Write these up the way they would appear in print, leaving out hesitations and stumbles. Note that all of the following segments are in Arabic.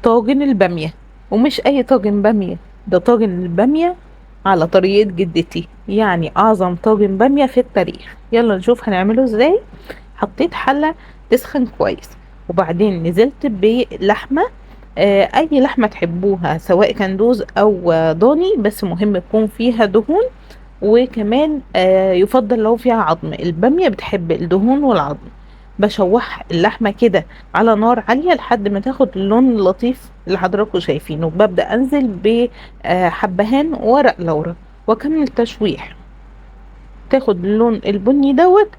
طاجن البامية، ومش اي طاجن بامية، ده طاجن البامية على طريقة جدتي، يعني اعظم طاجن بامية في التاريخ. يلا نشوف هنعمله ازاي. حطيت حلة تسخن كويس، وبعدين نزلت بلحمة، اي لحمة تحبوها، سواء كان دوز او ضاني، بس مهم يكون فيها دهون. وكمان يفضل لو فيها عظم، البامية بتحب الدهون والعظم. بشوح اللحمة كده على نار عالية لحد ما تاخد اللون اللطيف اللي حضراتكم شايفينه. ببدأ انزل بحبهان ورق لورا واكمل تشويح، تاخد اللون البني دوت.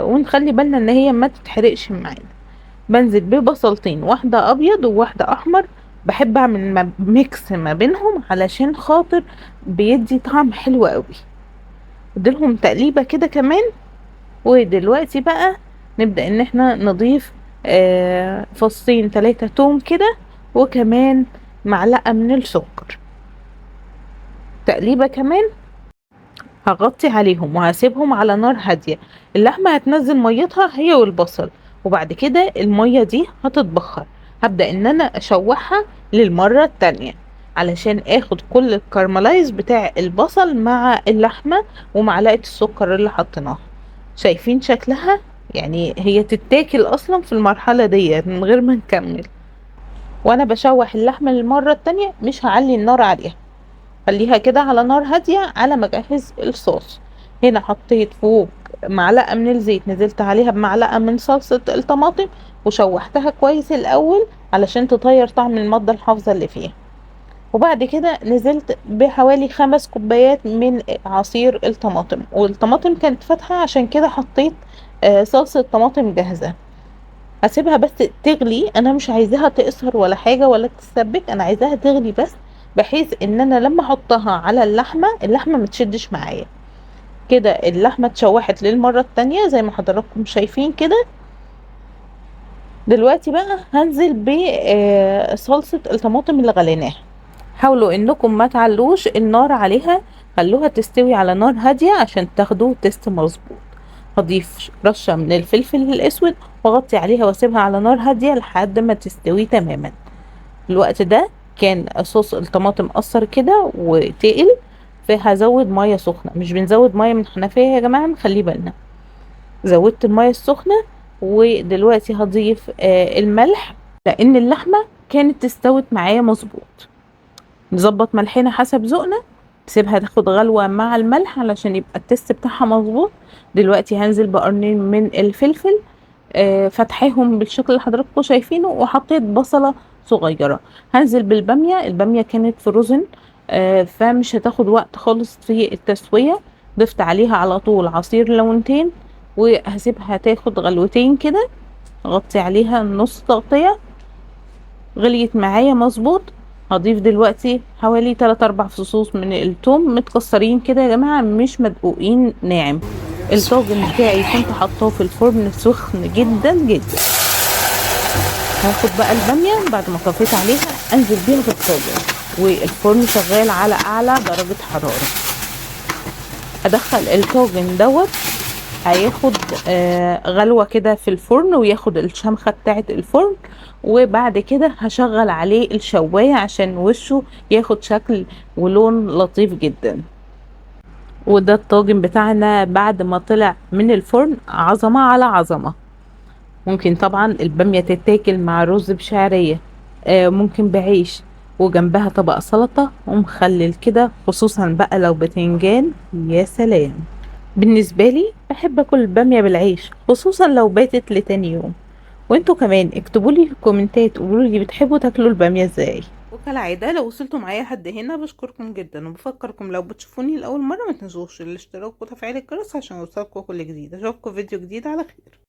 ونخلي بالنا ان هي ما تتحرقش معانا. بنزل ببصلتين، واحدة ابيض وواحدة احمر. بحب اعمل ميكس ما بينهم علشان خاطر بيدي طعم حلو قوي. اديلهم تقليبة كده كمان. ودلوقتي بقى نبدأ ان احنا نضيف فصين 3 توم كده، وكمان معلقة من السكر، تقليبة كمان. هغطي عليهم وهسيبهم على نار هادية. اللحمة هتنزل ميتها هي والبصل، وبعد كده المية دي هتتبخر. هبدأ ان انا اشوحها للمرة التانية علشان اخد كل الكارملايز بتاع البصل مع اللحمة ومعلقة السكر اللي حطيناها. شايفين شكلها؟ يعني هي تتاكل اصلا في المرحلة دي من غير ما نكمل. وانا بشوح اللحمة للمرة التانية مش هعلي النار عليها، خليها كده على نار هادية على ما اجهز الصوص. هنا حطيت فوق معلقة من الزيت، نزلت عليها بمعلقة من صلصة الطماطم وشوحتها كويس الاول علشان تطير طعم المادة الحافظة اللي فيها. وبعد كده نزلت بحوالي 5 كوبايات من عصير الطماطم، والطماطم كانت فاتحة عشان كده حطيت صلصة طماطم جاهزة. هسيبها بس تغلي، انا مش عايزاها تقصر ولا حاجة ولا تتسبك، انا عايزاها تغلي بس، بحيث ان انا لما احطها على اللحمة ما تشدش معايا. كده اللحمة اتشوحت للمرة التانية زي ما حضراتكم شايفين كده. دلوقتي بقى هنزل بصلصة الطماطم اللي غليناها. حاولوا انكم ما تعلوش النار عليها، خلوها تستوي على نار هادية عشان تاخدوا تيست مظبوط. هضيف رشة من الفلفل الاسود واغطي عليها واسيبها على نار هادية لحد ما تستوي تماما. الوقت ده كان صوص الطماطم قصر كده وتقل، فهزود مية سخنة. مش بنزود مية من الحنفية يا جماعة، نخلي بالنا. زودت المية السخنة. ودلوقتي هضيف الملح، لان اللحمة كانت استوت معايا مظبوط. نظبط ملحنا حسب ذوقنا، تسيبها تاخد غلوة مع الملح علشان يبقى التست بتاعها مظبوط. دلوقتي هنزل بقرنين من الفلفل، فتحيهم بالشكل اللي حضراتكم شايفينه، وحطيت بصلة صغيرة. هنزل بالبامية، البامية كانت فروزن، فمش هتاخد وقت خالص في التسوية. ضفت عليها على طول عصير ليمونتين، وهسيبها تاخد غلوتين كده. غطي عليها نص تغطية. غليت معايا مظبوط. هضيف دلوقتي حوالي 3 4 فصوص من الثوم متكسرين كده يا جماعة، مش مدقوقين ناعم. الطاجن بتاعي كنت حاطاه في الفرن سخن جدا جدا. هاخد بقى البامية بعد ما طفيت عليها، انزل بيها في الطاجن والفرن شغال على اعلى درجة حرارة. ادخل الطاجن دوت، هياخد غلوة كده في الفرن وياخد الشمخة بتاعة الفرن. وبعد كده هشغل عليه الشواية عشان وشه ياخد شكل ولون لطيف جدا. وده الطاجن بتاعنا بعد ما طلع من الفرن، عظمة على عظمة. ممكن طبعا البامية تتاكل مع رز بشعرية، ممكن بعيش، وجنبها طبق سلطة ومخلل كده، خصوصا بقى لو بتنجان، يا سلام. بالنسبة لي بحب اكل البامية بالعيش، خصوصا لو باتت لتاني يوم. وانتوا كمان اكتبوا لي في الكومنتات، قولوا لي بتحبوا تاكلوا البامية ازاي. وكالعادة لو وصلتوا معايا لحد هنا بشكركم جدا، وبفكركم لو بتشوفوني لأول مرة ما تنسوش الاشتراك وتفعيل الجرس عشان يوصلكوا كل جديد. اشوفكم فيديو جديد على خير.